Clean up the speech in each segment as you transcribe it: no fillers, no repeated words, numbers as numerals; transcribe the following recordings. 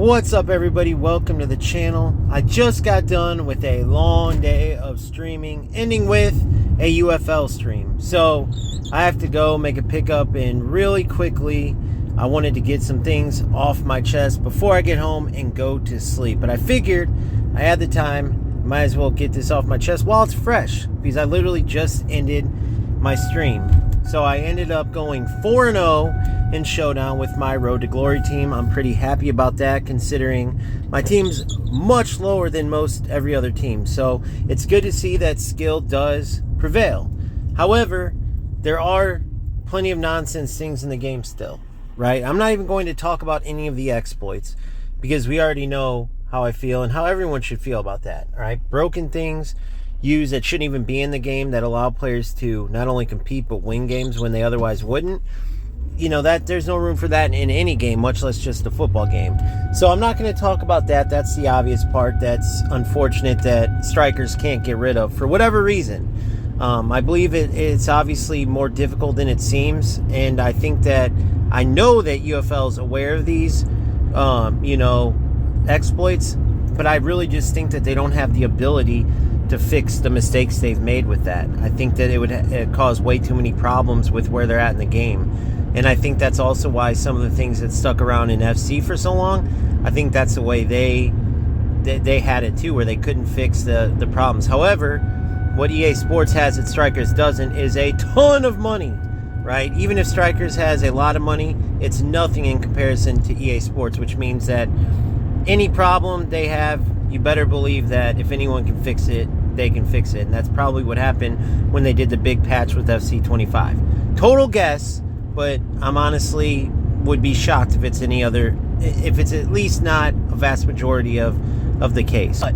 What's up, everybody? Welcome to the channel. I just got done with a long day of streaming, ending with a UFL stream. So I have to go make a pickup, and really quickly I wanted to get some things off my chest before I get home and go to sleep. But I figured I had the time, might as well get this off my chest while it's fresh, because I literally just ended my stream. So I ended up going 4-0 in Showdown with my Road to Glory team. I'm pretty happy about that, considering my team's much lower than most every other team. So it's good to see that skill does prevail. However, there are plenty of nonsense things in the game still, right? I'm not even going to talk about any of the exploits, because we already know how I feel and how everyone should feel about that, all right? Broken things used that shouldn't even be in the game that allow players to not only compete but win games when they otherwise wouldn't. You know, that there's no room for that in any game, much less just a football game. So I'm not going to talk about that. That's the obvious part. That's unfortunate that strikers can't get rid of for whatever reason. I believe it's obviously more difficult than it seems, and I think that I know that UFL is aware of these exploits, but I really just think that they don't have the ability to fix the mistakes they've made with that. I think that it would cause way too many problems with where they're at in the game. And I think that's also why some of the things that stuck around in FC for so long, I think that's the way they had it too, where they couldn't fix the problems. However, what EA Sports has that Strikers doesn't is a ton of money, right? Even if Strikers has a lot of money, it's nothing in comparison to EA Sports, which means that any problem they have, you better believe that if anyone can fix it, they can fix it. And that's probably what happened when they did the big patch with FC 25. Total guess, but I'm honestly would be shocked if it's if it's at least not a vast majority of the case. But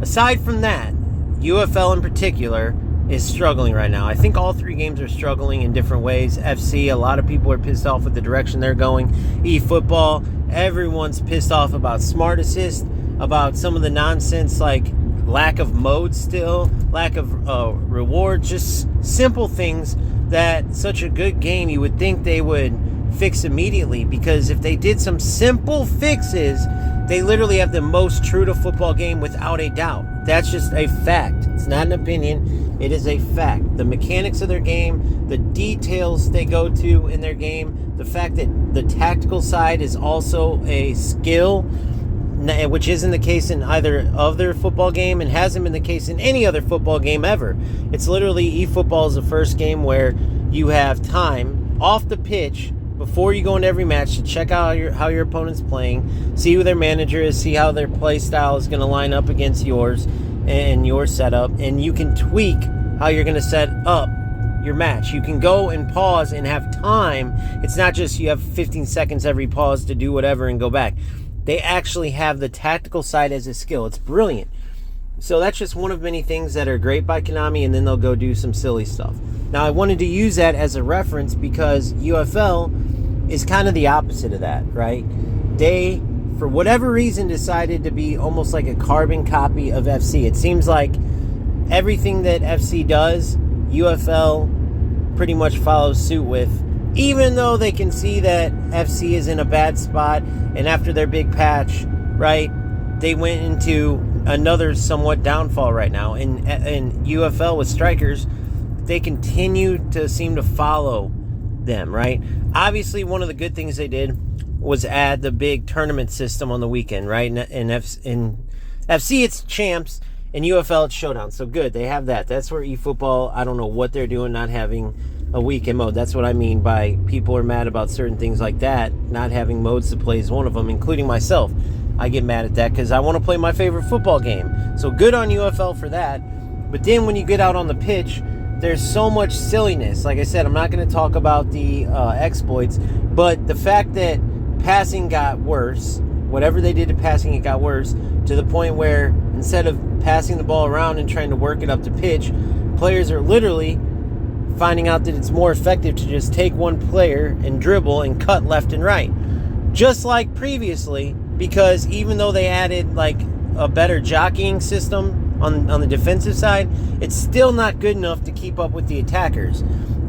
aside from that, UFL in particular is struggling right now. I think all three games are struggling in different ways. FC, a lot of people are pissed off with the direction they're going. eFootball, everyone's pissed off about Smart Assist, about some of the nonsense like lack of modes still, lack of rewards, just simple things that such a good game you would think they would fix immediately, because if they did some simple fixes, they literally have the most true to football game without a doubt. That's just a fact. It's not an opinion. It is a fact. The mechanics of their game, the details they go to in their game, the fact that the tactical side is also a skill, which isn't the case in either of their football game and hasn't been the case in any other football game ever. It's literally eFootball is the first game where you have time off the pitch before you go into every match to check out how your opponent's playing, see who their manager is, see how their play style is going to line up against yours and your setup, and you can tweak how you're going to set up your match. You can go and pause and have time. It's not just you have 15 seconds every pause to do whatever and go back. They actually have the tactical side as a skill. It's brilliant. So that's just one of many things that are great by Konami, and then they'll go do some silly stuff. Now, I wanted to use that as a reference because UFL is kind of the opposite of that, right? They, for whatever reason, decided to be almost like a carbon copy of FC. It seems like everything that FC does, UFL pretty much follows suit with, even though they can see that FC is in a bad spot, and after their big patch, right, they went into another somewhat downfall right now. And UFL with Strikers, they continue to seem to follow them, right? Obviously, one of the good things they did was add the big tournament system on the weekend, right? In FC, it's champs. In UFL, it's showdown. So good, they have that. That's where eFootball, I don't know what they're doing, not having a weekend mode. That's what I mean by people are mad about certain things like that. Not having modes to play is one of them, including myself. I get mad at that because I want to play my favorite football game. So good on UFL for that. But then when you get out on the pitch, there's so much silliness. Like I said, I'm not going to talk about the exploits, but the fact that passing got worse, whatever they did to passing, it got worse, to the point where instead of passing the ball around and trying to work it up to pitch, players are literally finding out that it's more effective to just take one player and dribble and cut left and right. Just like previously, because even though they added like a better jockeying system on the defensive side, it's still not good enough to keep up with the attackers.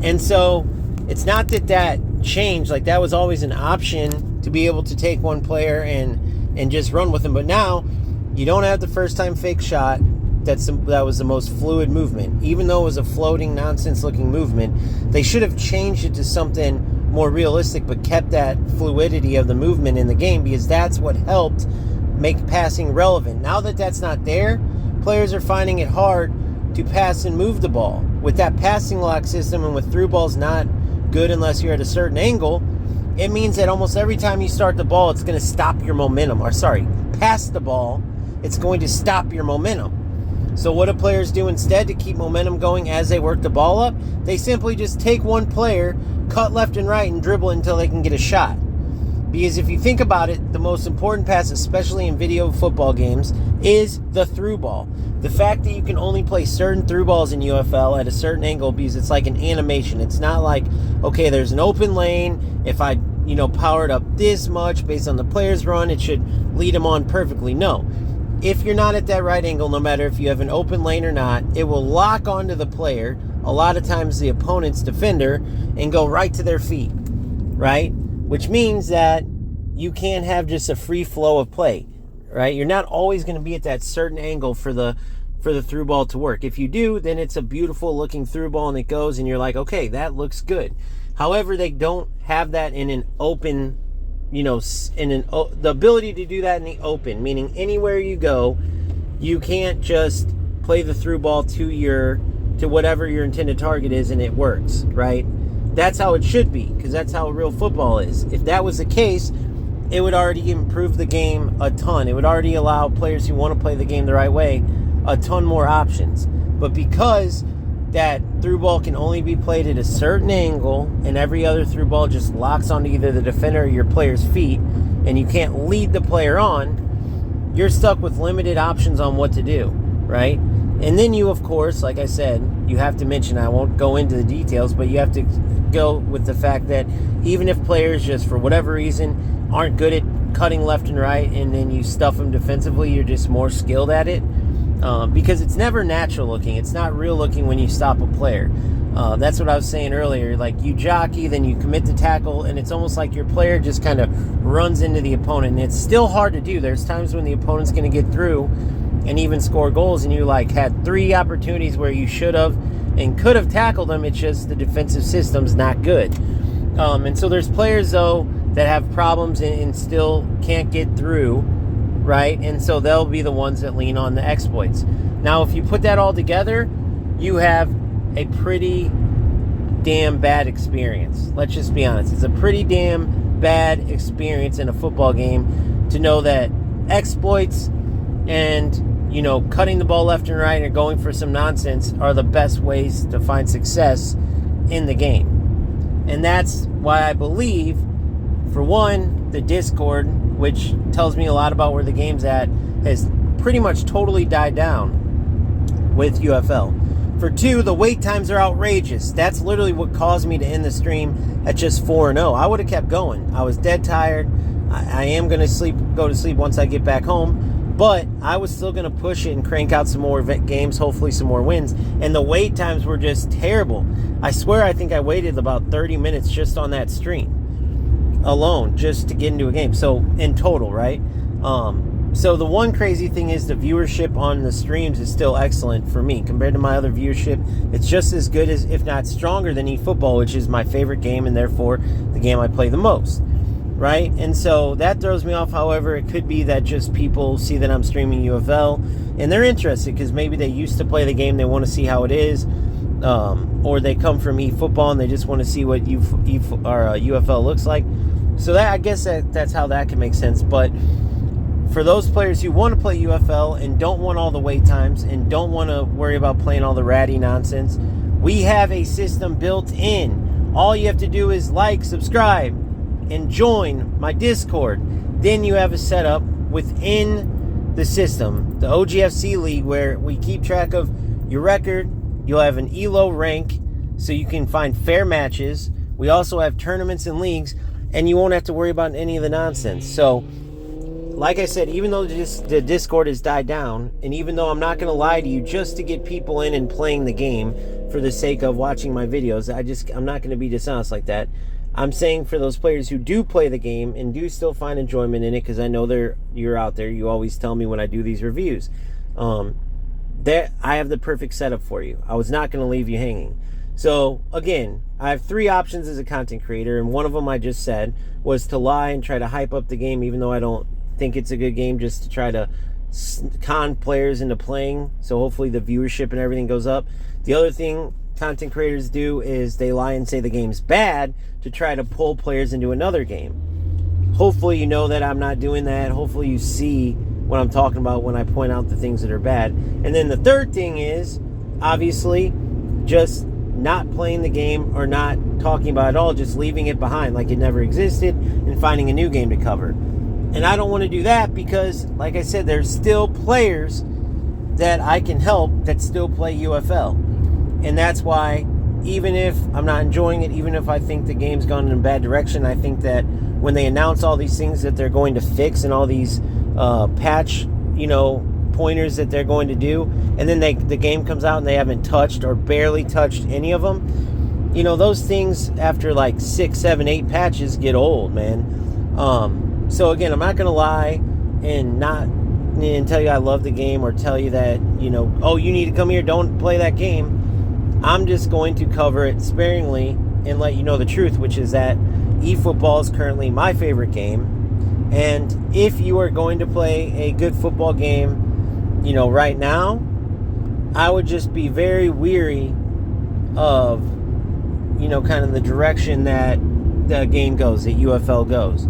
And so it's not that changed. Like, that was always an option to be able to take one player and and just run with them. But now you don't have the first time fake shot. That was the most fluid movement. Even though it was a floating, nonsense-looking movement, they should have changed it to something more realistic, but kept that fluidity of the movement in the game, because that's what helped make passing relevant. Now that that's not there, players are finding it hard to pass and move the ball. With that passing lock system, and with through balls not good unless you're at a certain angle, it means that almost every time you start the ball, it's going to stop your momentum. Pass the ball, it's going to stop your momentum. So what do players do instead to keep momentum going as they work the ball up? They simply just take one player, cut left and right, and dribble until they can get a shot. Because if you think about it, the most important pass, especially in video football games, is the through ball. The fact that you can only play certain through balls in UFL at a certain angle, because it's like an animation. It's not like, okay, there's an open lane. If I, power it up this much based on the player's run, it should lead them on perfectly. No. If you're not at that right angle, no matter if you have an open lane or not, it will lock onto the player, a lot of times the opponent's defender, and go right to their feet, right? Which means that you can't have just a free flow of play, right? You're not always going to be at that certain angle for the through ball to work. If you do, then it's a beautiful looking through ball and it goes, and you're like, okay, that looks good. However, they don't have that in an open, the ability to do that in the open, meaning anywhere you go, you can't just play the through ball to whatever your intended target is and it works, right? That's how it should be, because that's how real football is. If that was the case, it would already improve the game a ton. It would already allow players who want to play the game the right way a ton more options. But because that through ball can only be played at a certain angle, and every other through ball just locks onto either the defender or your player's feet, and you can't lead the player on, you're stuck with limited options on what to do, right? And then you, of course, like I said, you have to mention, I won't go into the details, but you have to go with the fact that even if players just for whatever reason aren't good at cutting left and right, and then you stuff them defensively, you're just more skilled at it. Because it's never natural looking. It's not real looking when you stop a player. That's what I was saying earlier. Like, you jockey, then you commit the tackle, and it's almost like your player just kind of runs into the opponent. And it's still hard to do. There's times when the opponent's going to get through and even score goals, and you had 3 opportunities where you should have and could have tackled them. It's just the defensive system's not good. And so there's players, though, that have problems and still can't get through, right? And so they'll be the ones that lean on the exploits. Now, if you put that all together, you have a pretty damn bad experience. Let's just be honest. It's a pretty damn bad experience in a football game to know that exploits and, cutting the ball left and right and going for some nonsense are the best ways to find success in the game. And that's why I believe, for one, the Discord, which tells me a lot about where the game's at, has pretty much totally died down with UFL. For 2, the wait times are outrageous. That's literally what caused me to end the stream at just 4-0. I would have kept going. I was dead tired. I am going to go to sleep once I get back home. But I was still going to push it and crank out some more games, hopefully some more wins. And the wait times were just terrible. I swear I think I waited about 30 minutes just on that stream alone, just to get into a game. So in total, right? So the one crazy thing is the viewership on the streams is still excellent for me. Compared to my other viewership, it's just as good as, if not stronger than eFootball, which is my favorite game and therefore the game I play the most. Right? And so that throws me off. However, it could be that just people see that I'm streaming UFL and they're interested because maybe they used to play the game, they want to see how it is, or they come from eFootball and they just want to see what UFL looks like. So that, I guess that's how that can make sense. But for those players who want to play UFL and don't want all the wait times and don't want to worry about playing all the ratty nonsense, we have a system built in. All you have to do is like, subscribe, and join my Discord. Then you have a setup within the system, the OGFC League, where we keep track of your record. You'll have an ELO rank so you can find fair matches. We also have tournaments and leagues, and you won't have to worry about any of the nonsense. So, like I said, even though the Discord has died down, and even though I'm not going to lie to you just to get people in and playing the game for the sake of watching my videos, I'm not going to be dishonest like that. I'm saying for those players who do play the game and do still find enjoyment in it, because I know you're out there. You always tell me when I do these reviews. That I have the perfect setup for you. I was not going to leave you hanging. So, again, I have 3 options as a content creator, and one of them I just said was to lie and try to hype up the game, even though I don't think it's a good game, just to try to con players into playing, so hopefully the viewership and everything goes up. The other thing content creators do is they lie and say the game's bad to try to pull players into another game. Hopefully you know that I'm not doing that. Hopefully you see what I'm talking about when I point out the things that are bad. And then the third thing is, obviously, just not playing the game or not talking about it at all, just leaving it behind like it never existed and finding a new game to cover. And I don't want to do that because, like I said, there's still players that I can help that still play UFL. And that's why, even if I'm not enjoying it, even if I think the game's gone in a bad direction, I think that when they announce all these things that they're going to fix and all these patch, pointers that they're going to do, and then the game comes out and they haven't touched or barely touched any of them, those things after like 6, 7, 8 patches get old, man. So again, I'm not going to lie and tell you I love the game or tell you that, oh, you need to come here, don't play that game. I'm just going to cover it sparingly and let you know the truth, which is that eFootball is currently my favorite game. And if you are going to play a good football game, right now, I would just be very weary of, kind of the direction that the game goes, that UFL goes.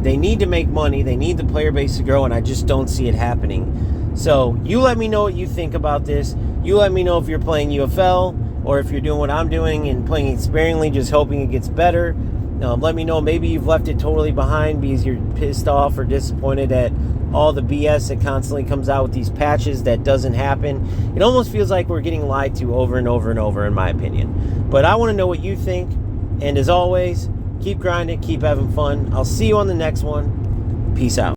They need to make money. They need the player base to grow, and I just don't see it happening. So you let me know what you think about this. You let me know if you're playing UFL or if you're doing what I'm doing and playing it sparingly, just hoping it gets better. Let me know. Maybe you've left it totally behind because you're pissed off or disappointed at all the BS that constantly comes out with these patches that doesn't happen. It almost feels like we're getting lied to over and over and over, in my opinion. But I want to know what you think. And as always, keep grinding, keep having fun. I'll see you on the next one. Peace out.